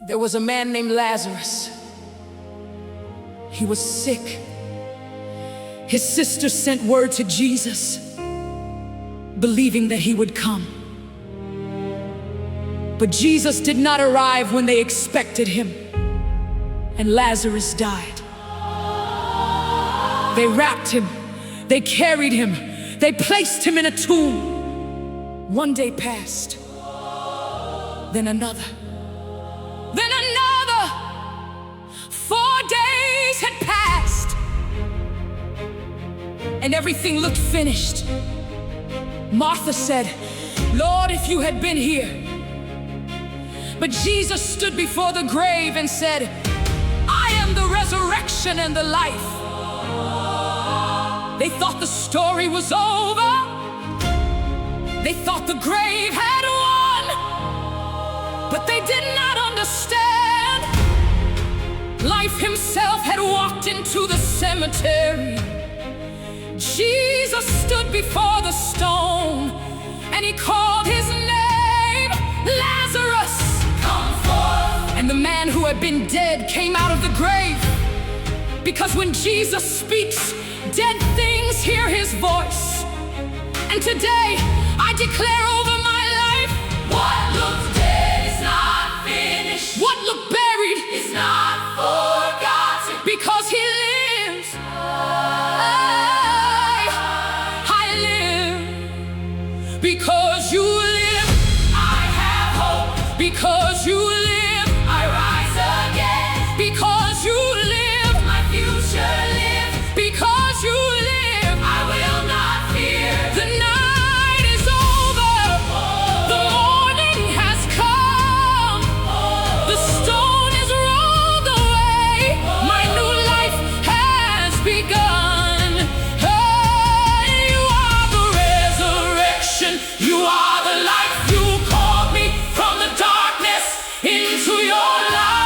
There was a man named Lazarus. He was sick. His sister sent word to Jesus, believing that he would come. But Jesus did not arrive when they expected him, and Lazarus died. They wrapped him, they carried him, they placed him in a tomb. One day passed, then another. Then another. 4 days had passed, and everything looked finished. Martha said, "Lord, if you had been here." But Jesus stood before the grave and said, "I am the resurrection and the life." They thought the story was over. They thought the grave had won. But they did not understand. Life himself had walked into the cemetery. Jesus stood before the stone, and he called his name, Lazarus, come forth. And the man who had been dead came out of the grave. Because when Jesus speaks, dead things hear his voice. And today, I declare over my life, what looks dead is not finished. What looked buried is not forgotten. Because he lives, I live. Because you live, I have hope. Because you live, I rise again. Because you live, my future lives. Because you live, I will not fear. The night is over. The morning has come. The stone is rolled away. My new life has begun. You are the resurrection. You are the life. You called me from the darkness into your light.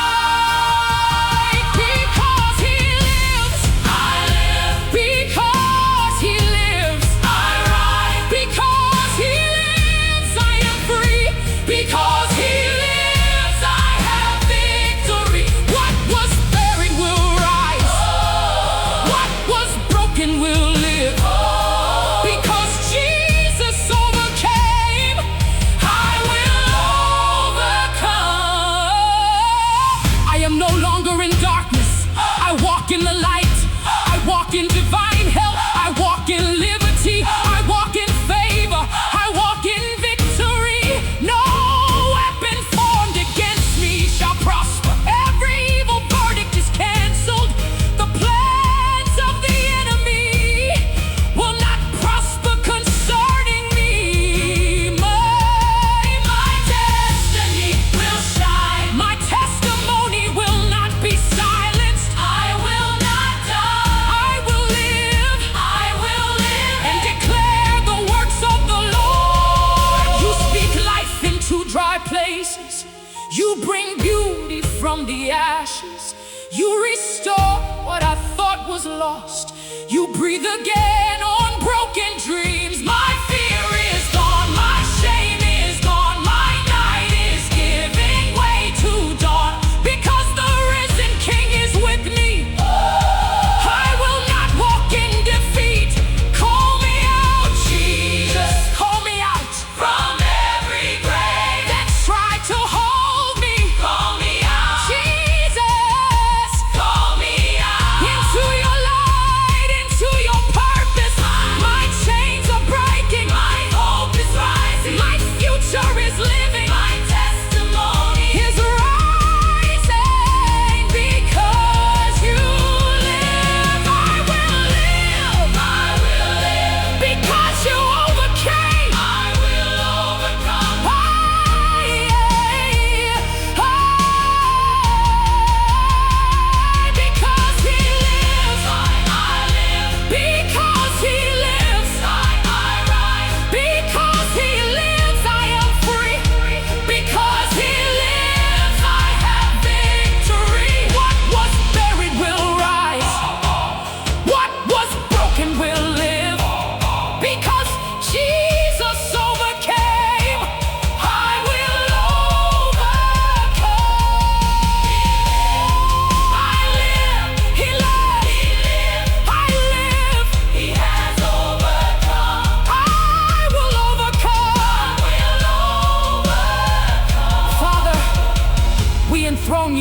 Because he lives, I live. Because he lives, I rise. Because he lives, I am free. Because he lives, I have victory. What was buried will rise. What was broken will live. Because Jesus overcame, I will overcome. I am no longer in darkness. I walk in the light. I walk in divine health. I walk in liberty. I walk in favor. I walk in victory. No weapon formed against me shall prosper. Every evil verdict is canceled. The plans of the enemy will not prosper concerning me. My destiny will shine. My testimony will not be silenced. I will not die. I will live. I will live and declare the works of the Lord. You speak life into dry places. You bring beauty from the ashes. You restore what I thought was lost. You breathe again on broken dreams. My fear is gone. My shame is gone. My night is giving way to dawn. Because the risen King is with me. I will not walk in defeat. Call me out, Jesus. Call me out from every grave that tried to hold me. Call me out, Jesus. Call me out into your light, into your purpose. My chains are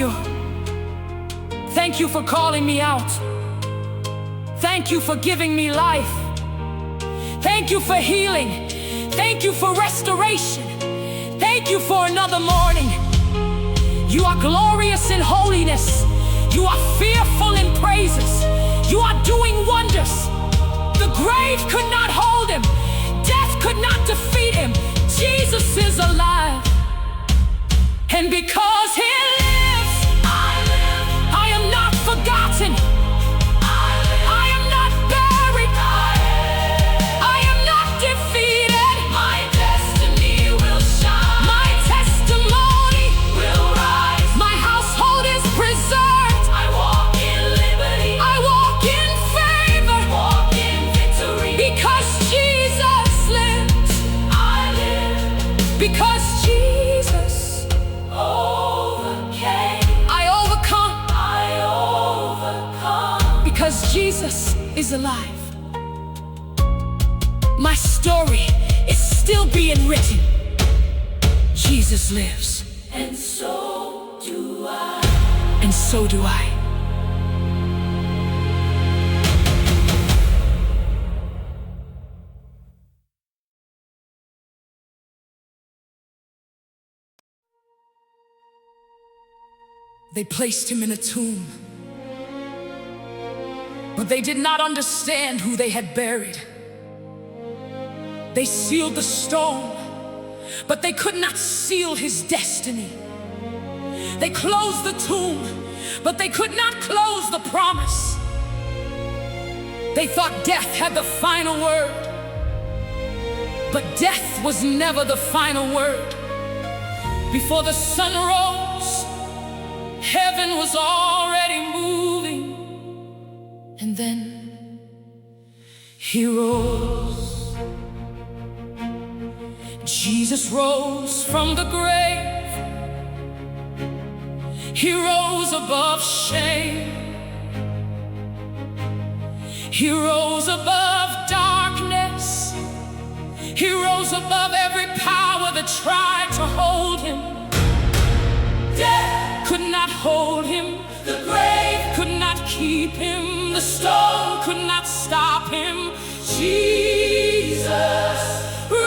you. Thank you for calling me out. Thank you for giving me life. Thank you for healing. Thank you for restoration. Thank you for another morning. You are glorious in holiness. You are fearful in praises. You are doing wonders. The grave could not hold him. Death could not defeat him. Jesus is alive. And because he lives, I live. I am not forgotten. I am not buried. I am not defeated. My destiny will shine. My testimony will rise. My household is preserved. I walk in liberty. I walk in favor. Walk in victory. Because Jesus lives, I live. Because Jesus overcame. I overcome. Because Jesus is alive. My story is still being written. Jesus lives. And so do I. And so do I. They placed him in a tomb, but they did not understand who they had buried. They sealed the stone, but they could not seal his destiny. They closed the tomb, but they could not close the promise. They thought death had the final word, but death was never the final word. Before the sun rose, heaven was already moving. And then he rose. Jesus rose from the grave. He rose above shame. He rose above darkness. He rose above every power that tried to hold him. Death could not hold him. The grave could not keep him. The stone could not stop him. Jesus rose.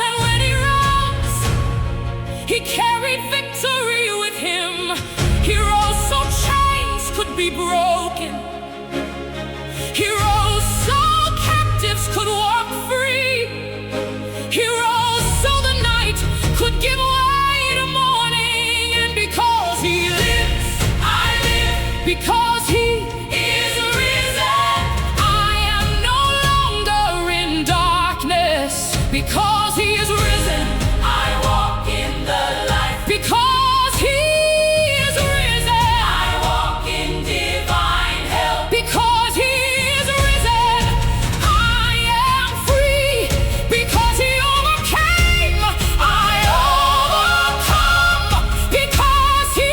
And when he rose, he carried victory with him. He rose so chains could be broken. He rose so captives could walk free. He rose so the night could give way to morning. And because he lives, I live. Because he is risen, I am no longer in darkness. Because he is risen, I walk in the light. Because he is risen, I walk in divine health. Because he is risen, I am free. Because he overcame, I overcome. Because he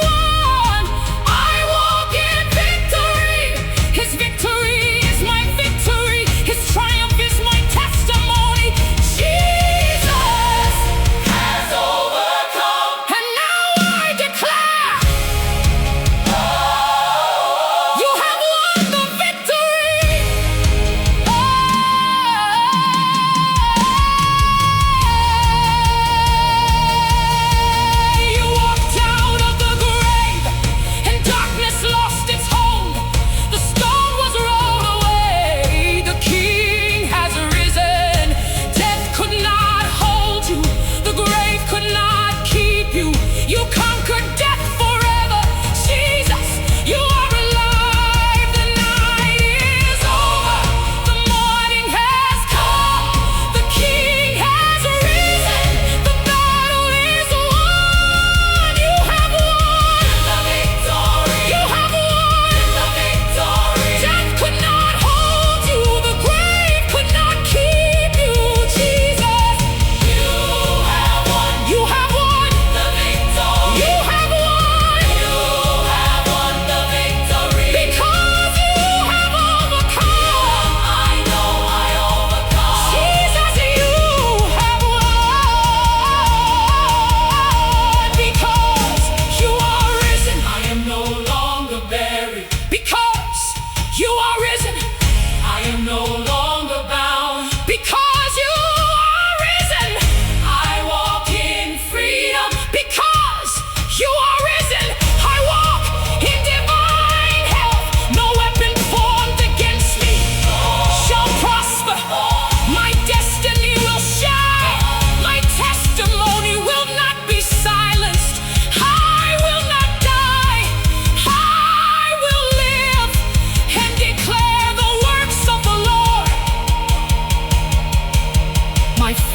won, I walk in victory. His victory is my victory. His triumph is my testimony. Jesus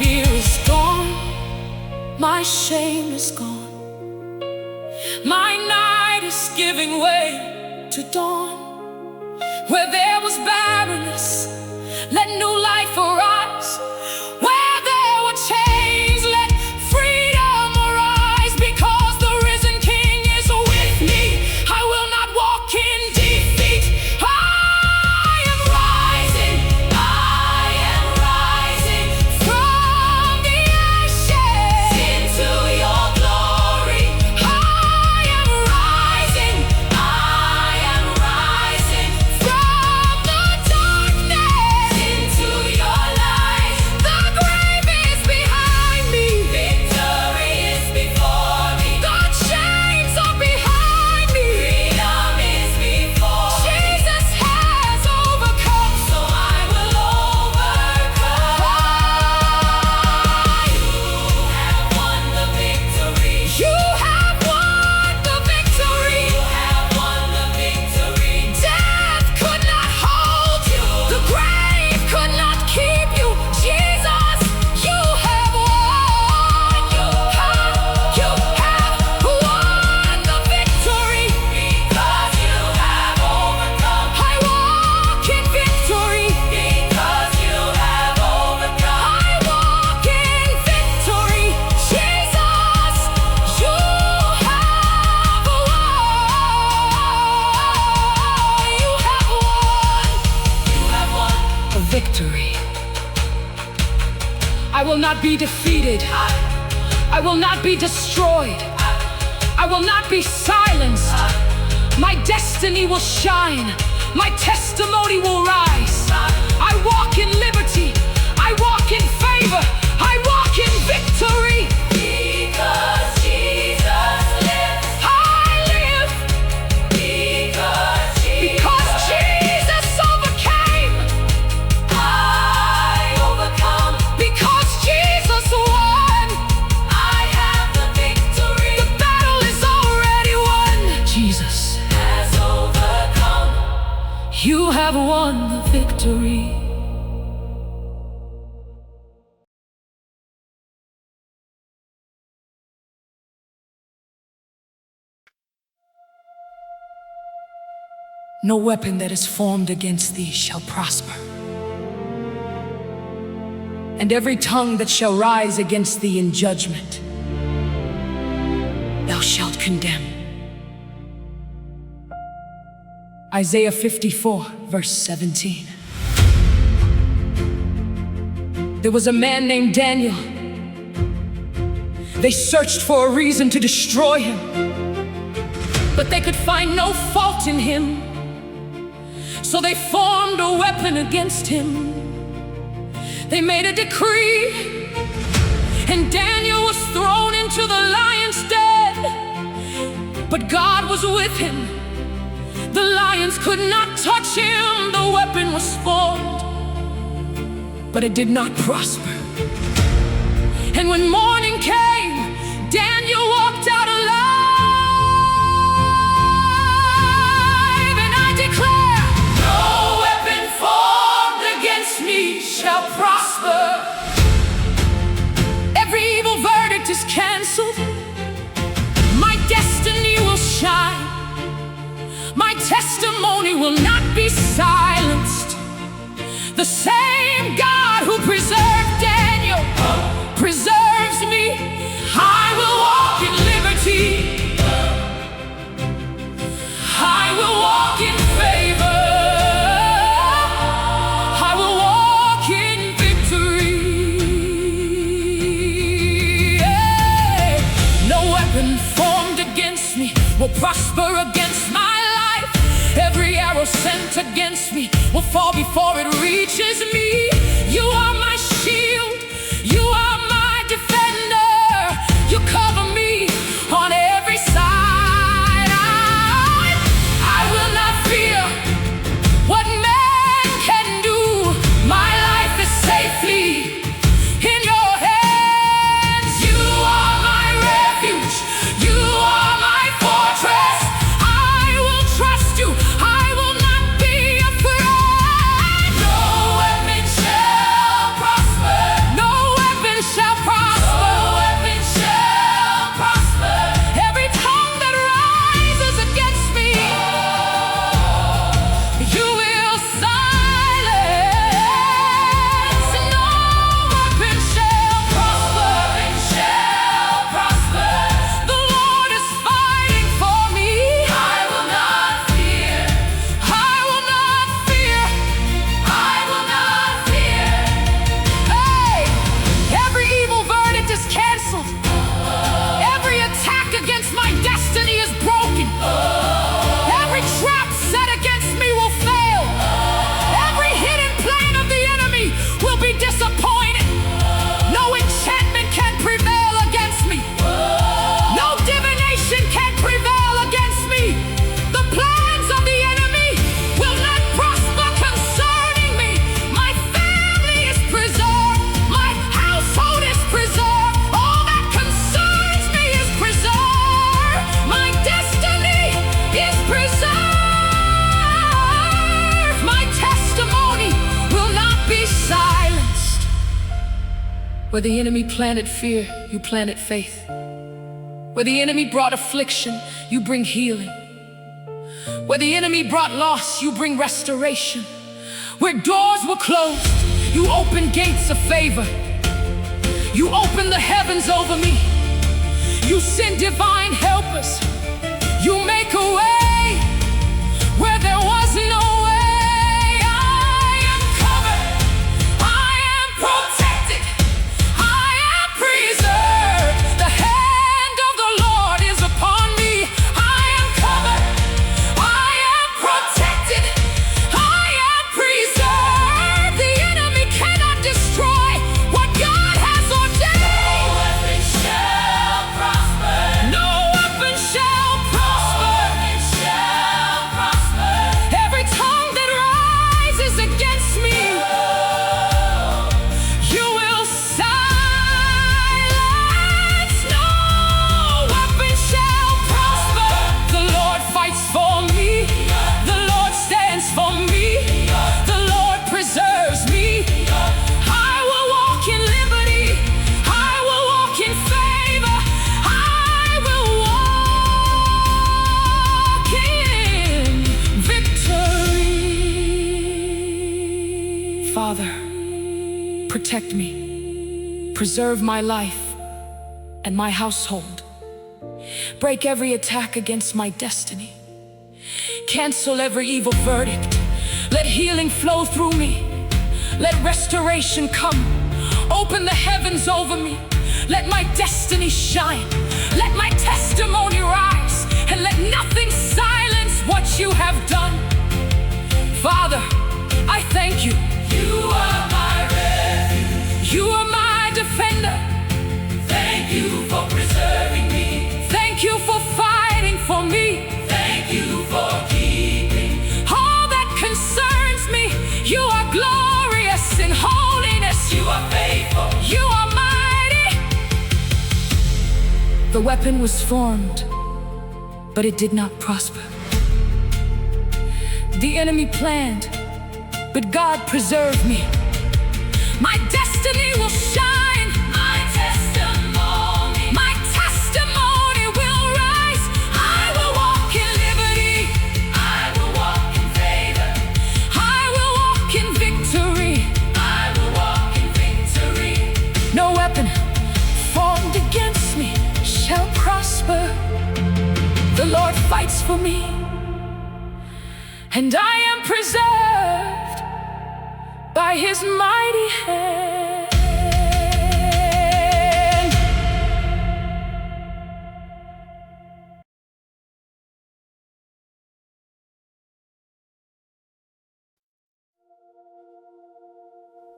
fear is gone, my shame is gone. My night is giving way to dawn. Where there was barrenness, let new life arise. Where there were chains, let freedom arise. Because the risen King is with me, I will not walk in defeat. I am rising from the ashes into your glory. I am rising from the darkness into your light. The grave is behind me, victory is before me. The chains are behind me, freedom is before me. Jesus has overcome, so I will overcome. You have won the victory. You have won the victory. Death could not hold you. The grave could not keep you. Jesus, you have won. You have won the victory. Because you have overcome. I walk in victory. Because you have overcome. I walk in victory. Jesus, you have won a victory. I will not be defeated. I will not be destroyed. I will not be silenced. My destiny will shine. My testimony will rise. I walk in liberty. I walk in favor. I walk in victory. Because Jesus lives, I live. Because Jesus overcame, I overcome. Because Jesus won, I have the victory. The battle is already won. Jesus has overcome. You have won the victory. No weapon that is formed against thee shall prosper, and every tongue that shall rise against thee in judgment, thou shalt condemn. Isaiah 54, verse 17. There was a man named Daniel. They searched for a reason to destroy him, but they could find no fault in him. So they formed a weapon against him. They made a decree, and Daniel was thrown into the lion's den. But God was with him. The lions could not touch him. The weapon was formed, but it did not prosper. And when morning came, Daniel walked out alive. And I declare, no weapon formed against me shall prosper. Every evil verdict is canceled. My destiny will shine. My testimony will not be silenced. The same God who preserved Daniel preserves me. I will walk in liberty. I will walk in favor. I will walk in victory. No weapon formed against me will prosper against my life. Every arrow sent against me will fall before it reaches me. You are my shield. You are my defender. You cover me on every side. I will not fear what man can do. My life is safely in your hands. You are my refuge. You are my fortress. I will trust you. I will not be afraid. No weapon shall prosper. Where the enemy planted fear, you planted faith. Where the enemy brought affliction, you bring healing. Where the enemy brought loss, you bring restoration. Where doors were closed, you open gates of favor. You open the heavens over me. You send divine helpers. You make a way where there was no way. I am covered. I am protected. I am preserved. The hand of the Lord is upon me. I am covered. I am protected. I am preserved. The enemy cannot destroy what God has ordained. No weapon shall prosper. No weapon shall prosper. Every tongue that rises against me, you will silence. No weapon shall prosper. The Lord fights for me. The Lord stands for me. The Lord preserves me. I will walk in liberty. I will walk in favor. I will walk in victory. Father, protect me. Preserve my life and my household. Break every attack against my destiny. Cancel every evil verdict. Let healing flow through me. Let restoration come. Open the heavens over me. Let my destiny shine. Let my testimony rise. And let nothing silence what you have done. Father, I thank you. You are my refuge. You are my defender. Thank you for preserving me. Thank you for fighting for me. Thank you for keeping all that concerns me. You are glorious in holiness. You are faithful. You are mighty. The weapon was formed, but it did not prosper. The enemy planned, but God preserved me. My destiny will shine. My testimony will rise. I will walk in liberty. I will walk in favor. I will walk in victory. I will walk in victory. No weapon formed against me shall prosper. The Lord fights for me, and I am preserved by His mighty hand.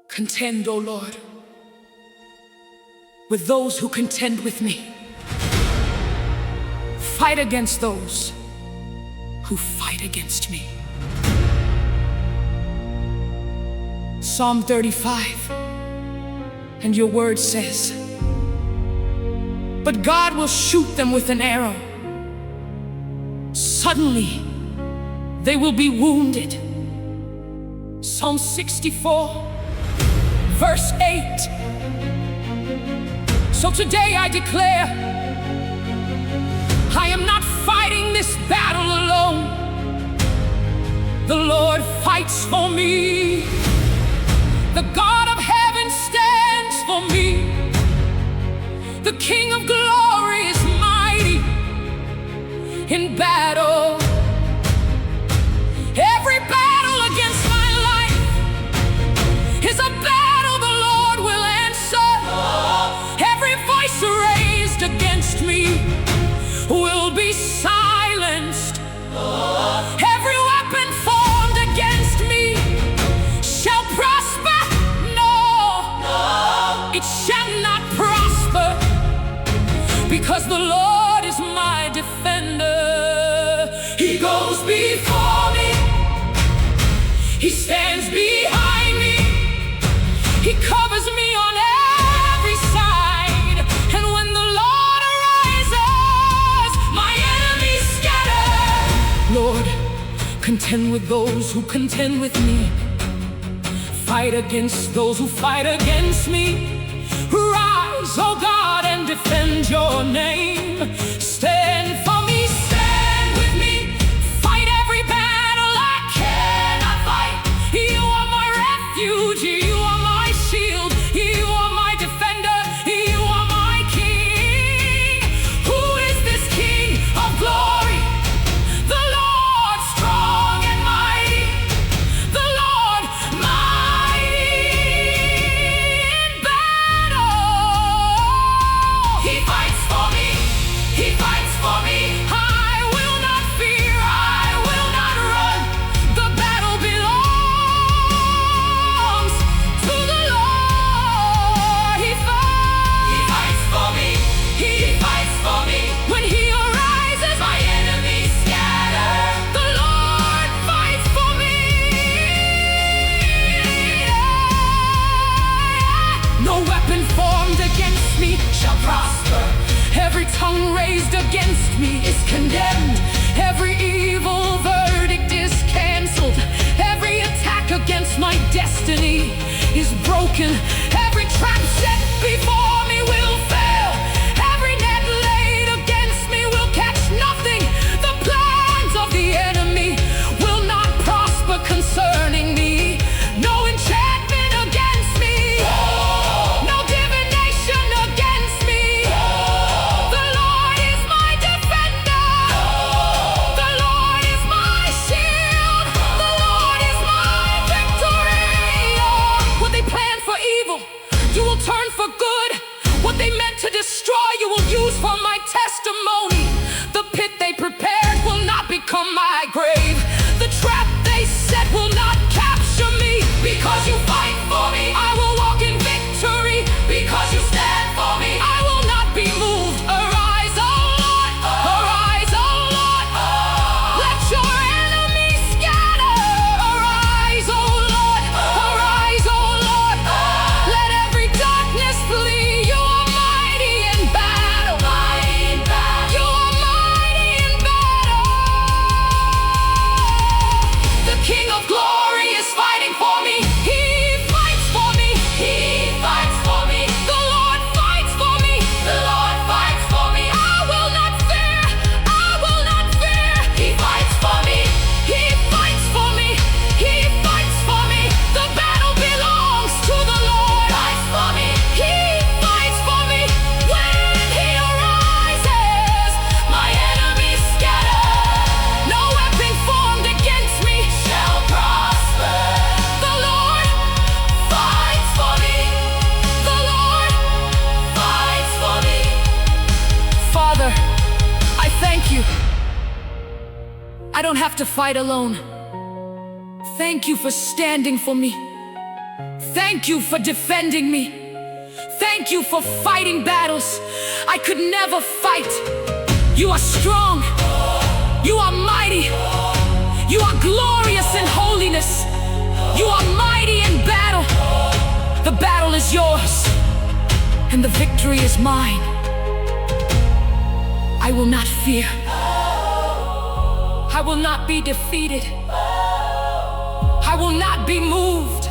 Contend, O Lord, with those who contend with me. Fight against those who fight against me. Psalm 35, and your word says, but God will shoot them with an arrow. Suddenly, they will be wounded. Psalm 64, verse 8. So today I declare, I am not fighting this battle alone. The Lord fights for me. The God of heaven stands for me. The King of glory is mighty in battle. Every battle against my life is a battle the Lord will answer. Every voice raised against me will be silenced. Every weapon formed against me shall prosper. No, it shall not prosper, because the Lord is my defender. He goes before me. He stands behind me. He covers me on every side. And when the Lord arises, my enemies scatter. Lord, contend with those who contend with me. Fight against those who fight against me. He fights for me. I will not fear. I will not run. The battle belongs to the Lord. He fights for me. He fights for me. When He arises, my enemies scatter. The Lord fights for me. No weapon formed against me shall prosper. Every tongue raised against me is condemned. Every evil verdict is canceled. Every attack against my destiny is broken. Every trap set before me will fail. Every net laid against me will catch nothing. The plans of the enemy will not prosper concerning me. No enchantment against me. No divination against me. The Lord is my defender. The Lord is my shield. The Lord is my victory. What they plan for evil, you will turn for good. What they meant to destroy, you will use for my testimony. The pit they prepared will not become my grave. The trap they set will not capture me. Because you fight for me, I will walk in victory. Because you stand for me, I will not be moved. Arise, O Lord. Arise, O Lord. Let your enemies scatter. Arise, O Lord. Arise, O Lord. Let every darkness flee. You are mighty in battle. You are mighty in battle. The King of Glory is fighting for me. He fights for me. He fights for me. The Lord fights for me. The Lord fights for me. I will not fear. I will not fear. He fights for me. He fights for me. He fights for me. The battle belongs to the Lord. Fights for me. He fights for me. When He arises, my enemies scatter. No weapon formed against me shall prosper. The Lord fights for me. The Lord fights for me. Father, I thank you. I don't have to fight alone. Thank you for standing for me. Thank you for defending me. Thank you for fighting battles I could never fight. You are strong. You are mighty. You are glorious in holiness. You are mighty in battle. The battle is yours, and the victory is mine. I will not fear. I will not be defeated. I will not be moved.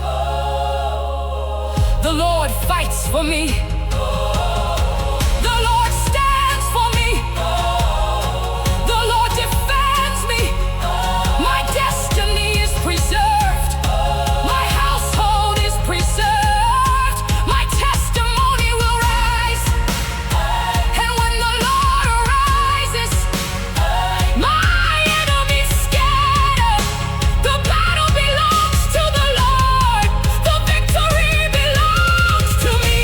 The Lord fights for me. The Lord stands for me. The Lord defends me. My destiny is preserved. My household is preserved. My testimony will rise. And when the Lord arises, my enemies scatter. The battle belongs to the Lord. The victory belongs to me.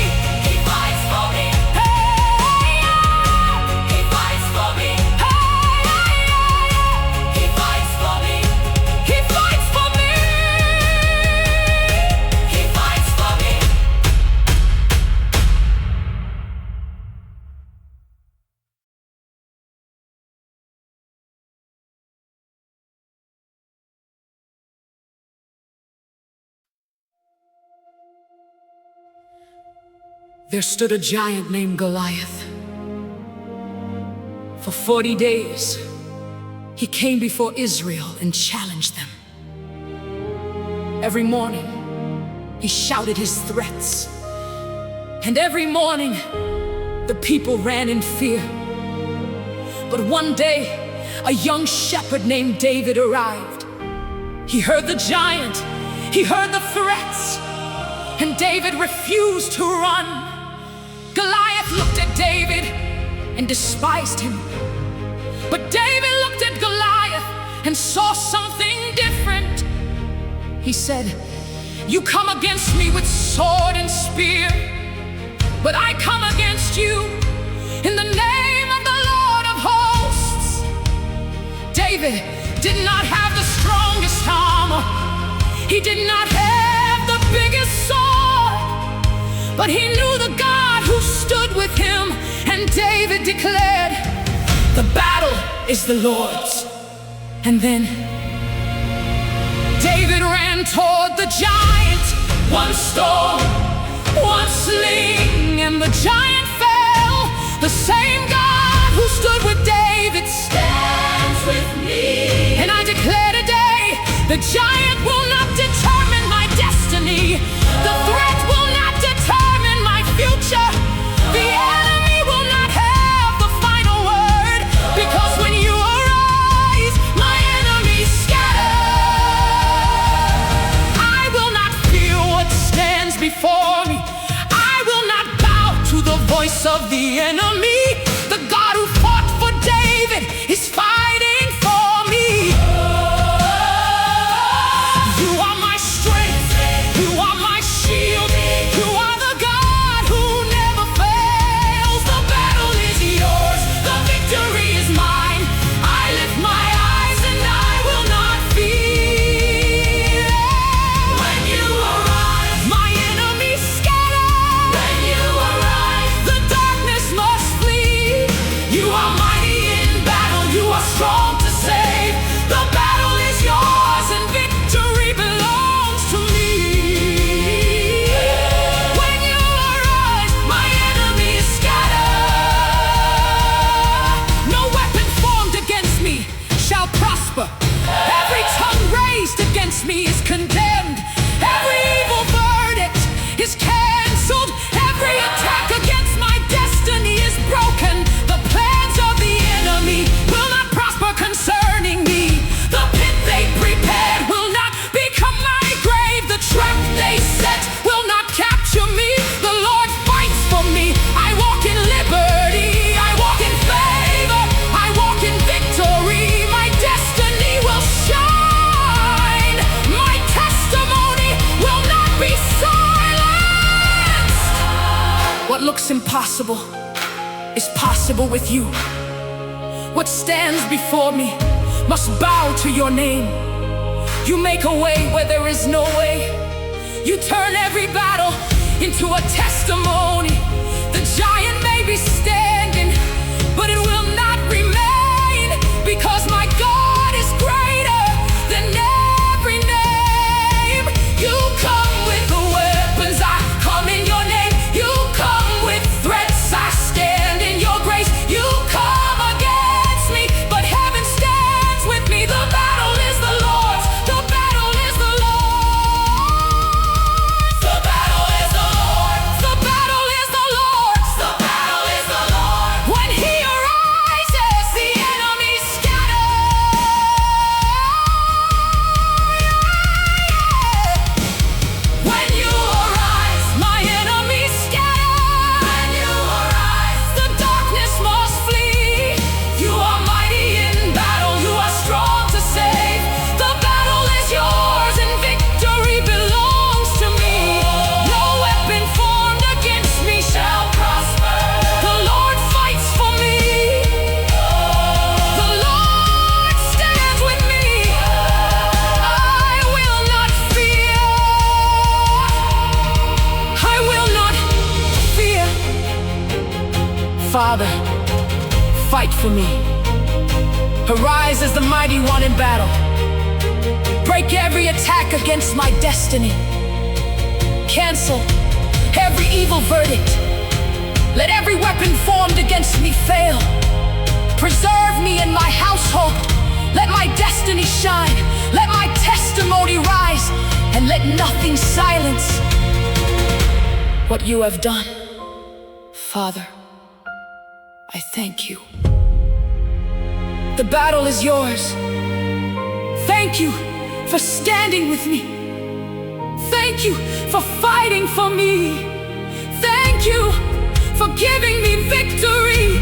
He fights for me. Hey, yeah. He fights for me. Hey, yeah. He fights for me. He fights for me. He fights for me. There stood a giant named Goliath. For 40 days, he came before Israel and challenged them. Every morning, he shouted his threats. And every morning, the people ran in fear. But one day, a young shepherd named David arrived. He heard the giant, he heard the threats, and David refused to run. Goliath looked at David and despised him. But David looked at Goliath and saw something different. He said, "You come against me with sword and spear, but I come against you in the name of the Lord David did not have the strongest armor. He did not have the biggest sword, but he knew the God who stood with him. And David declared, "The battle is the Lord's." And then David ran toward the giant. One stone, one sling, and the giant fell. The same God who stood with David stands with me. And I declare today, the giant will not determine my destiny. The threat will not determine my future. The enemy will not have the final word, because when you arise, my enemies scatter. I will not fear what stands before me. I will not bow to the voice of the enemy. The God who fought for David is fighting for me. You are my strength. You are my shield. You are the God who never fails. The battle is yours. The victory is mine. I lift my eyes and I will not fear. When you arise, my enemies scatter. When you arise, the darkness must flee. You are mighty in battle. You are strong to save. The battle is yours and victory belongs to me. When you arise, my enemies scatter. No weapon formed against me shall prosper. Every tongue raised against me is condemned. Every evil verdict is canceled. Every attack against my destiny is broken. The plans of the enemy will not prosper concerning me. The pit they prepared will not become my grave. The trap they set will not capture me. The Lord fights for me. I walk in liberty. I walk in favor. I walk in victory. My destiny will shine. My testimony will not be silenced. What looks impossible is possible with you. What stands before me must bow to your name. You make a way where there is no way. You turn every battle into a testimony. The giant may be standing, but it will not remain, because my God is greater than every name. You come with the weapons, I come in your name. You come with threats, I stand in your grace. You come against me, but heaven stands with me. The battle is the Lord's. The battle is the Lord's. The battle is the Lord's. The battle is the Lord's. The battle is the Lord's. When he arises, the enemies scatter. When you arise, my enemies scatter. When you arise, the darkness must flee. You are mighty in battle. You are strong to save. The battle is yours and victory belongs to me. No weapon formed against me shall prosper. The Lord fights for me. The Lord stands with me. I will not fear. I will not fear. Father, fight for me. Arise as the mighty one in battle. Break every attack against my destiny. Cancel every evil verdict. Let every weapon formed against me fail. Preserve me and my household. Let my destiny shine. Let my testimony rise. And let nothing silence what you have done. Father, I thank you. The battle is yours. Thank you for standing with me. Thank you for fighting for me. Thank you for giving me victory.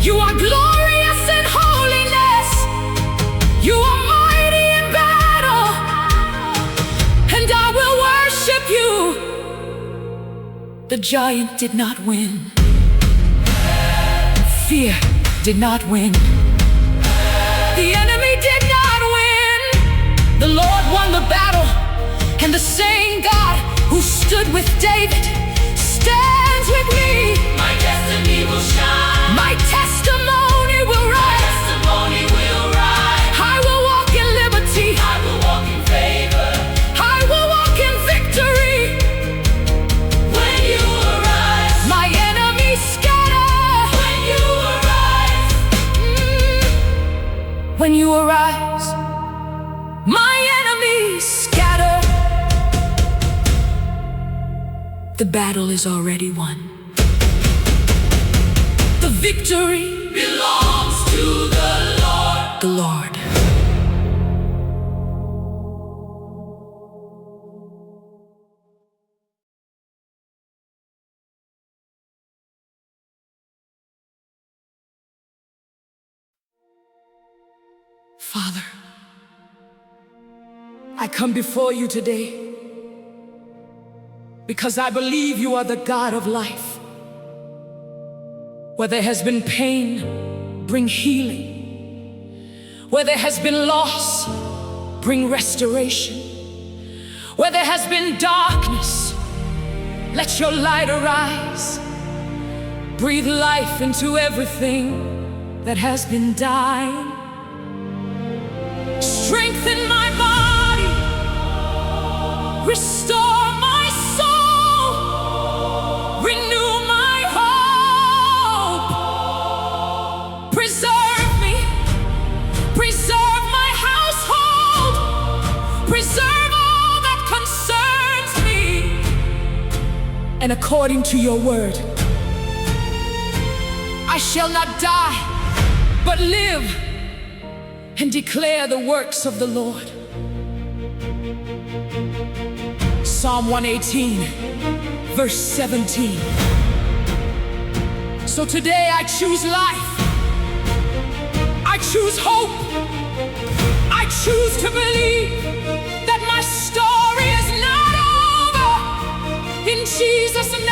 You are glorious in holiness. You are mighty in battle. And I will worship you. The giant did not win. Fear did not win. The enemy The Lord won the battle, and the same God who stood with David stands with me. My destiny will shine. My testimony will rise. My testimony will rise. I will walk in liberty. I will walk in favor. I will walk in victory. When you arise. My enemies scatter. When you arise. When you arise, my enemies scatter. The battle is already won. The victory Belongs to the Lord. the Lord. Father, I come before you today because I believe you are the God of life. Where there has been pain, bring healing. Where there has been loss, bring restoration. Where there has been darkness, let your light arise. Breathe life into everything that has been dying. Strengthen my body, restore my soul, renew my hope. Preserve me, preserve my household, preserve all that concerns me. And according to your word, I shall not die, but live and declare the works of the Lord. Psalm 118, verse 17. So today I choose life. I choose hope. I choose to believe that my story is not over. In Jesus' name.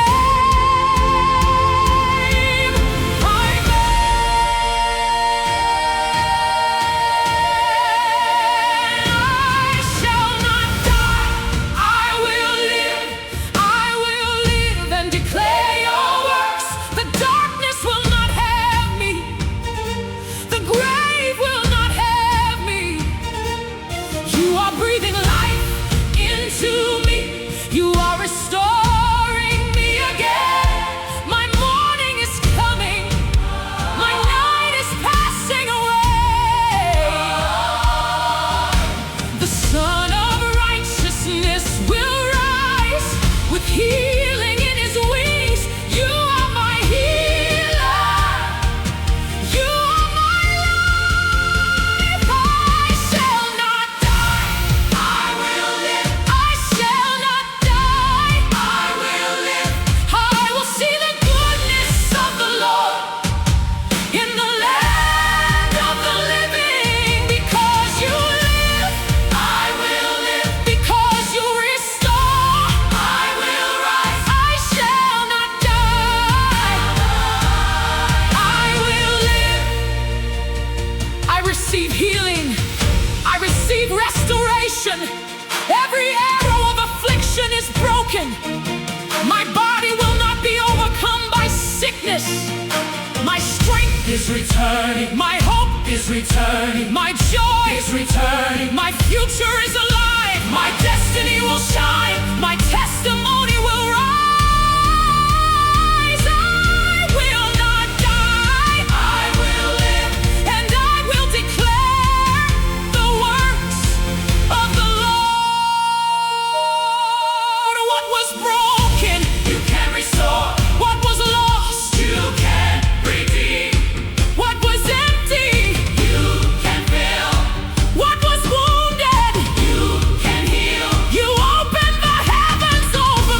Every arrow of affliction is broken. My body will not be overcome by sickness. My strength Is returning. my hope Is returning. my joy Is returning. my future is alive. My destiny will shine. My testimony will rise. I will not die. I will live. And I will declare the works of the Lord. What was broken, You can restore. what was lost, You can redeem. what was empty, You can fill. what was wounded, You can heal. you opened the heavens over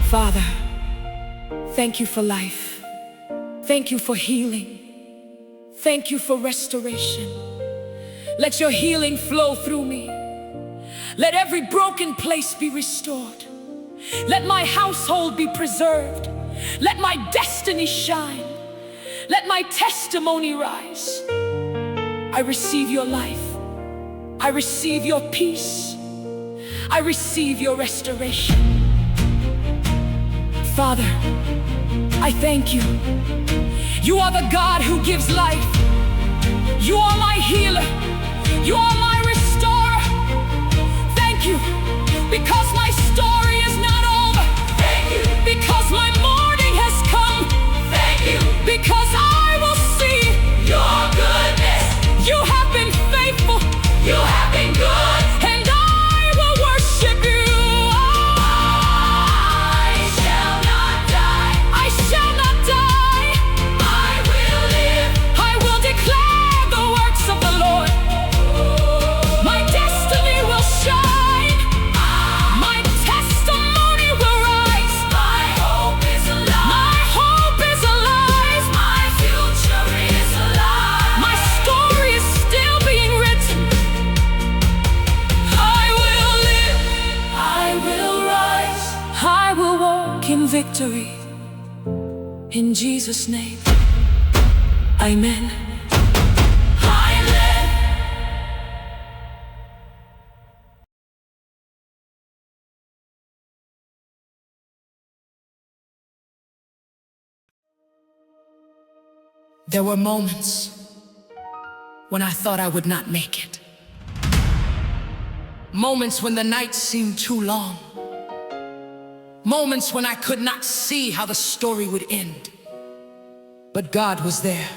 Father, thank you for life. Thank you for healing. Thank you for restoration. Let your healing flow through me. Let every broken place be restored. Let my household be preserved. Let my destiny shine. Let my testimony rise. I receive your life. I receive your peace. I receive your restoration. Father, I thank you. You are the God who gives life. You are my healer. You are my restorer. Thank you, because my story is not over. Thank you. Because my morning has come. Thank you. Because I will see Your goodness. you have been faithful. You have been good. And I will worship you. I shall not die. I shall not die. I will live. I will declare the works of the Lord. My destiny will shine. My testimony will rise. My hope is alive. My hope is alive. My future is alive. My story is still being written. I will live. I will rise. I will walk in victory. In Jesus' name, amen. I live. There were moments when I thought I would not make it. Moments when the night seemed too long. Moments when I could not see how the story would end. But God was there.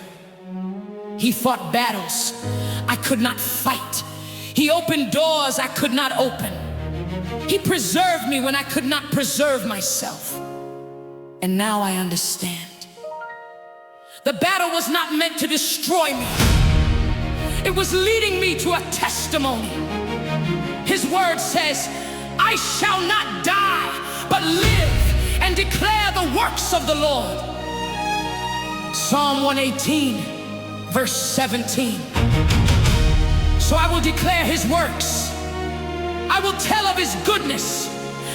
He fought battles I could not fight. He opened doors I could not open. He preserved me when I could not preserve myself. And now I understand. The battle was not meant to destroy me. It was leading me to a testimony. His word says, I shall not die, but live and declare the works of the Lord. Psalm 118, verse 17. So I will declare his works. I will tell of his goodness.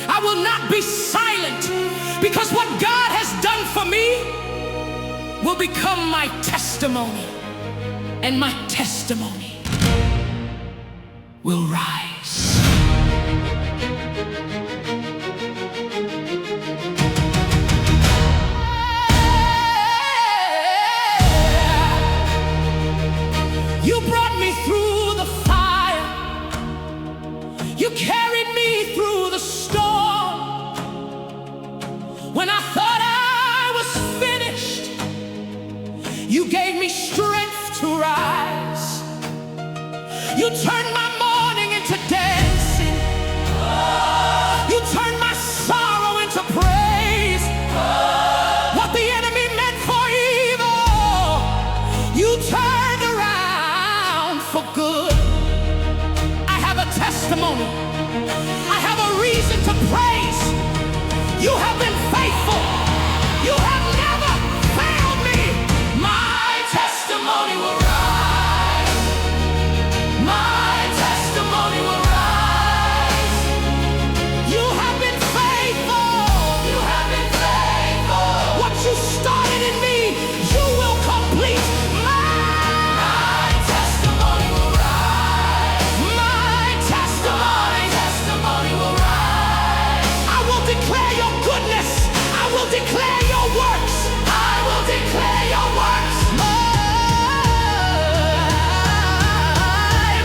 I will not be silent, because what God has done for me will become my testimony, and my testimony will rise. You brought me through the fire. You carried me through the storm. When I thought I was finished, you gave me strength to rise. You turned my mourning into dancing. You turned my sorrow into praise. What the enemy meant for evil, you turned around for good. I have a testimony. I have a reason to praise. You have been faithful. You have never failed me. My testimony will rise. My testimony will rise. You have been faithful. You have been faithful. What you started in me, you will complete. My testimony will rise. My testimony. My testimony will rise. I will declare your goodness. I will declare your works. I will declare your works.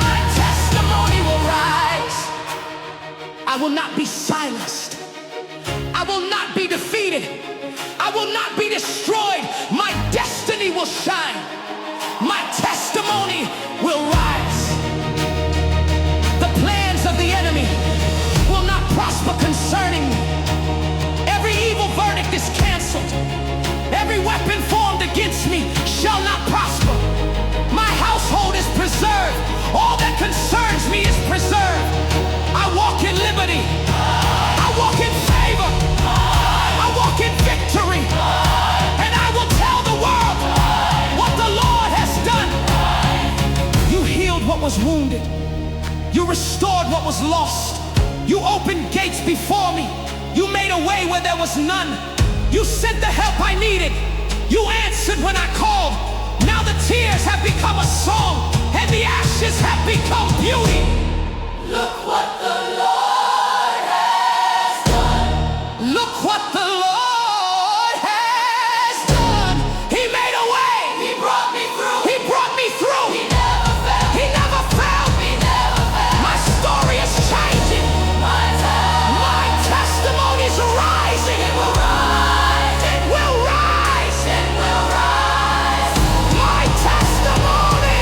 My testimony will rise. I will not be silenced. I will not be defeated. I will not be destroyed. My destiny will shine. My testimony will rise. The plans of the enemy will not prosper concerning me. Every evil verdict is canceled. Every weapon formed against me shall not prosper. My household is preserved. All that concerns me is preserved. I walk in liberty. I walk in favor. was wounded. You restored what was lost. You opened gates before me. You made a way where there was none. You sent the help I needed. You answered when I called. Now the tears have become a song, and the ashes have become beauty. Look what the Lord has done. Look what the Lord has done. He made a way. He brought me through. He brought me through. He never failed. He never failed. He never failed. My story is changing. My My testimony's rising. It will rise. It will rise. It will rise. My testimony.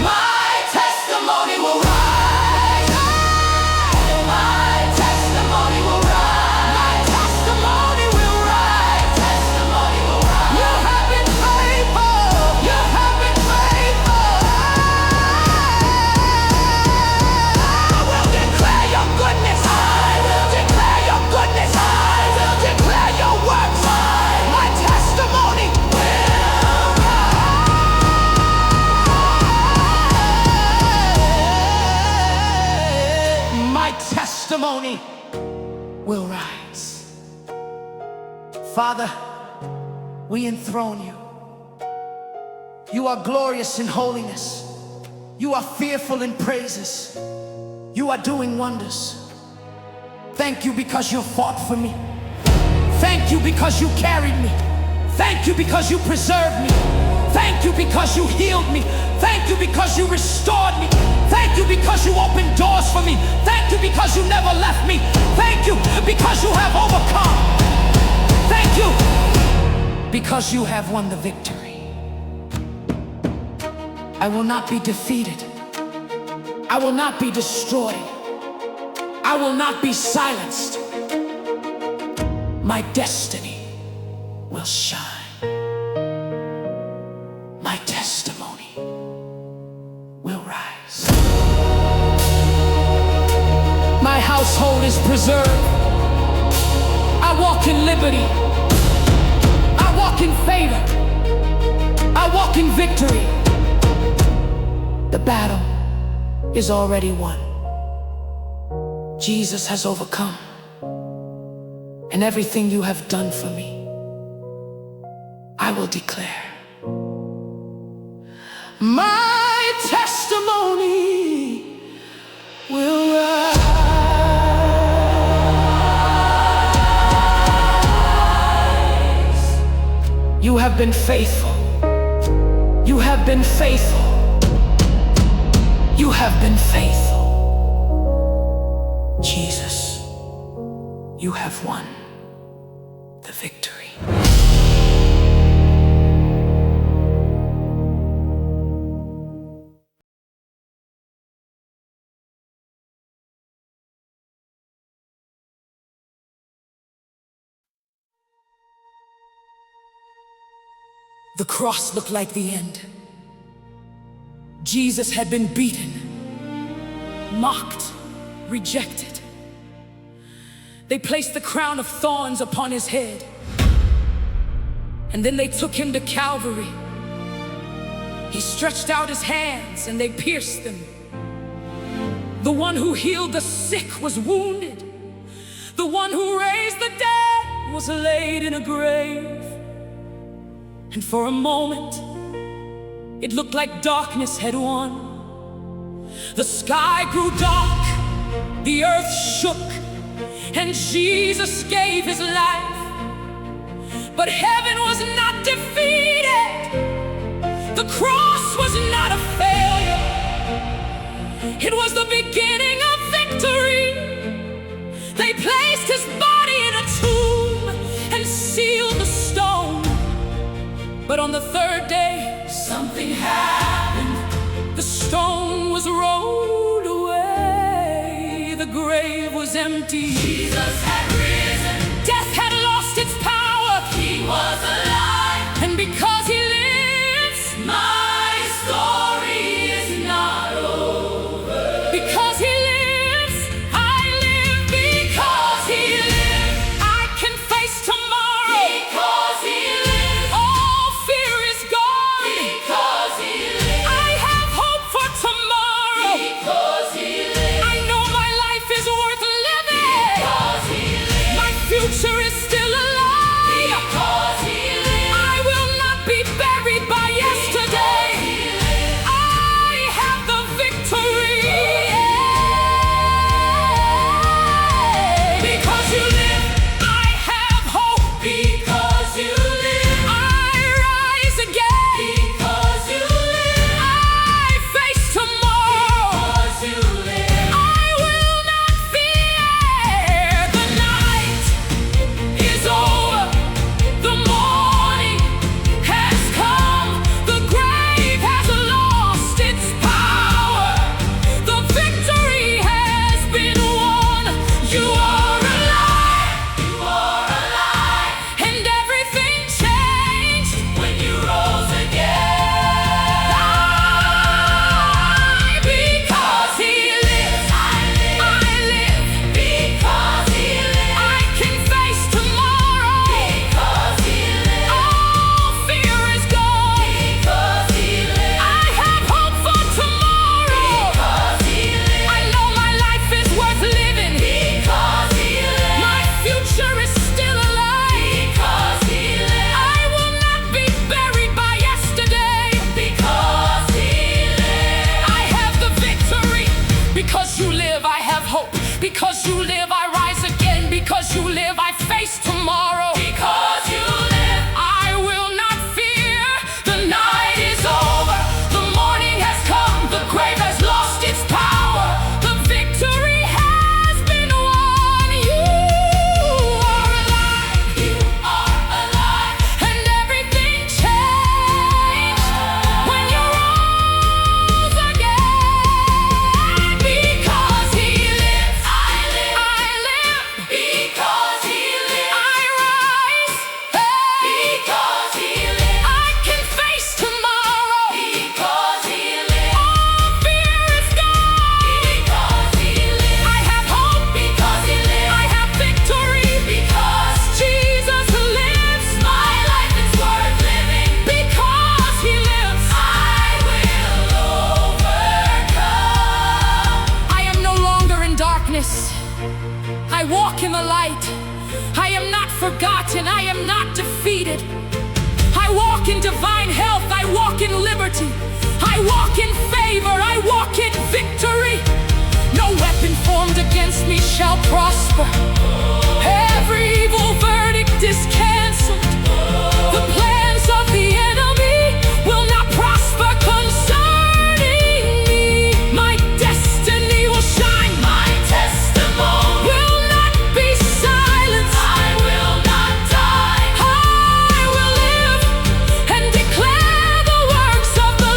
My testimony will rise. My testimony will rise. My testimony will rise. Testimony will rise. You have been faithful. You have been faithful. I will declare your goodness. I will declare your goodness. I will declare your works. My testimony my testimony will rise. Father, we enthrone you. You are glorious in holiness. You are fearful in praises. You are doing wonders. Thank you because you fought for me. Thank you because you carried me. Thank you because you preserved me. Thank you because you healed me. Thank you because you restored me. Thank you because you opened doors for me. Thank you because you never left me. Thank you because you have overcome. Thank you because you have won the victory. I will not be defeated. I will not be destroyed. I will not be silenced. My destiny will shine. My testimony will rise. My household is preserved. I walk in liberty. I walk in favor. I walk in victory. The battle is already won. Jesus has overcome. And everything you have done for me, I will declare. My testimony will rise. You have been faithful. You have been faithful. You have been faithful. Jesus, you have won the victory. The cross looked like the end. Jesus had been beaten, mocked, rejected. They placed the crown of thorns upon his head. And then they took him to Calvary. He stretched out his hands and they pierced them. The one who healed the sick was wounded. The one who raised the dead was laid in a grave. And for a moment, it looked like darkness had won. The sky grew dark, the earth shook, and Jesus gave his life. But heaven was not defeated. The cross was not a failure. It was the beginning of victory. They placed his body in a tomb and sealed the stone. But on the third day, something happened. The stone was rolled away. The grave was empty. Jesus had risen. Death had lost its power. He was alive. And because he lives, My story is not over. because he lives, I live. Because he lives, I can face tomorrow. Because he lives. All fear is gone. Because you live, I rise again. Because you live, I face tomorrow. Because you live, I will not fear. The night is over. The morning has come. The grave has lost its power. The victory has been won. You are alive. you are alive. And everything changed when you rose again. Because he lives, I live. I live. Because he lives, I rise. because he lives, I can face tomorrow. because he lives, All fear is gone. because he lives, I have hope. because he lives, I have victory. because Jesus lives. my life is worth living. Because he lives. I will overcome. I am no longer in darkness. I walk in the light. I am not forgotten. I am not defeated. I walk in divine health. I walk in liberty. I walk in favor. I walk in victory. No weapon formed against me shall prosper. Every evil verdict is canceled. The plans of the enemy will not prosper concerning me. My destiny will shine. My testimony, Will not be silenced. I will not die. I will live and declare the works of the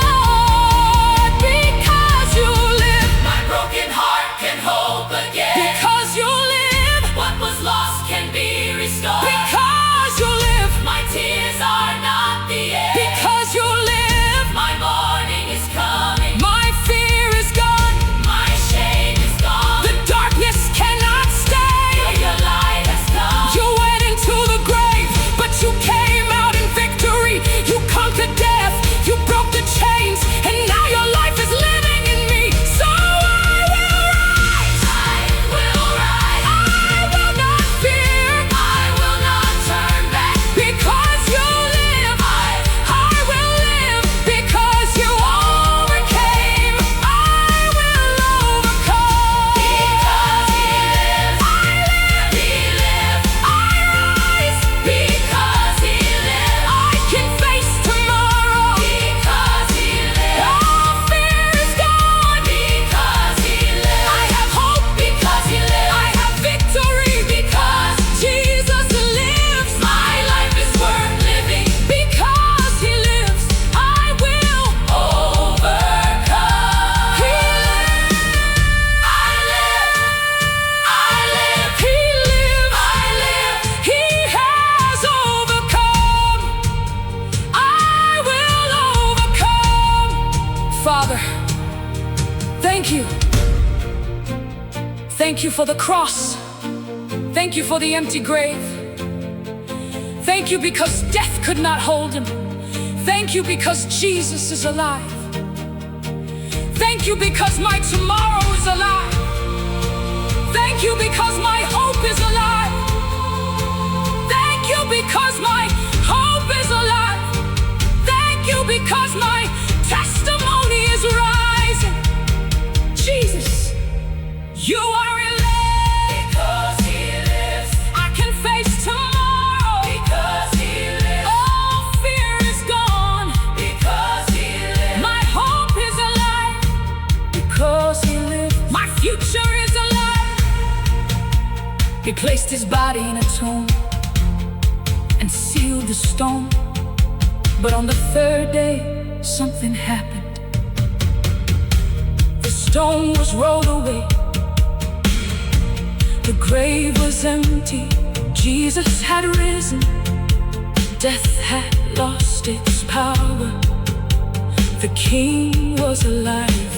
Lord. Because you live. My broken heart can hope again. Because you live. What was lost can be restored. Because you live. My tears are not the end. Because you live. My morning is coming. My fear is gone. My shame is gone. The darkness cannot stay. Your light has come. You went into the grave, but you came out in victory. You conquered death. You broke the chains, and now your life is living in me. So I will rise. I will rise. I will not fear. I will not turn back. Because you live. I will live. Because you overcame. I will overcome. Because he lives, he lives. I rise. Because he lives, I can face tomorrow. because he lives, All fear is gone. because he lives. I have hope. Because he lives, I have victory. because Jesus lives. my life is worth living. Because he lives, I will. Overcome. He lives. I live. He lives. I live. He has overcome. I will overcome. Father, thank you. Thank you for the cross. Thank you for the empty grave. Thank you because death could not hold him. Thank you because Jesus is alive. Thank you because my tomorrow is alive. Thank you because my hope is alive. Thank you because my hope is alive. Thank you because my testimony is rising. Jesus, you are alive. Because he lives, I can face tomorrow. because he lives, All fear is gone. because he lives, My hope is alive. Because he lives. My future is alive. He placed his body in a tomb and sealed the stone. But on the third day, something happened. The stone was rolled away. The grave was empty. Jesus had risen. Death had lost its power. The King was alive.